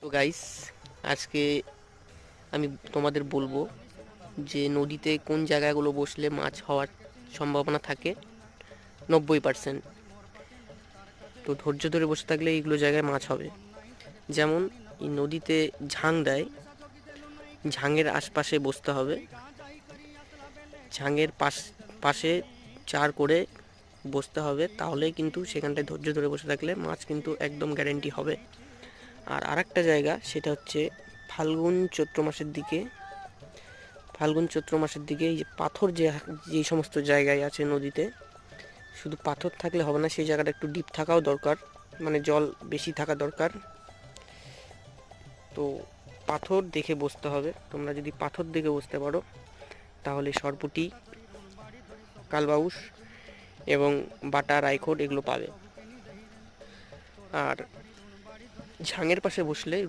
তো গাইস, আজকে আমি তোমাদের বলবো যে নদীতে কোন জায়গাগুলো বসলে মাছ হওয়ার সম্ভাবনা থাকে 90%। তো ধৈর্য ধরে বসে থাকলে এইগুলো জায়গায় মাছ হবে। যেমন এই নদীতে ঝাং দেয়, ঝাঙের আশপাশে বসতে হবে। ঝাঙের পাশে চার করে বসতে হবে, তাহলেই কিন্তু সেখানটায় ধৈর্য ধরে বসে থাকলে মাছ কিন্তু একদম গ্যারেন্টি হবে। আর আরেকটা জায়গা, সেটা হচ্ছে ফাল্গুন চৈত্র মাসের দিকে। ফাল্গুন চৈত্র মাসের দিকে এই যে পাথর যেই সমস্ত জায়গায় আছে নদীতে, শুধু পাথর থাকলে হবে না, সেই জায়গাটা একটু ডিপ থাকাও দরকার, মানে জল বেশি থাকা দরকার। তো পাথর দেখে বসতে হবে। তোমরা যদি পাথর দেখে বসতে পারো তাহলে সরপুঁটি, কালবাউস এবং বাটা, রাইখোট এগুলো পাবে। আর ঝাঙের পাশে বসলে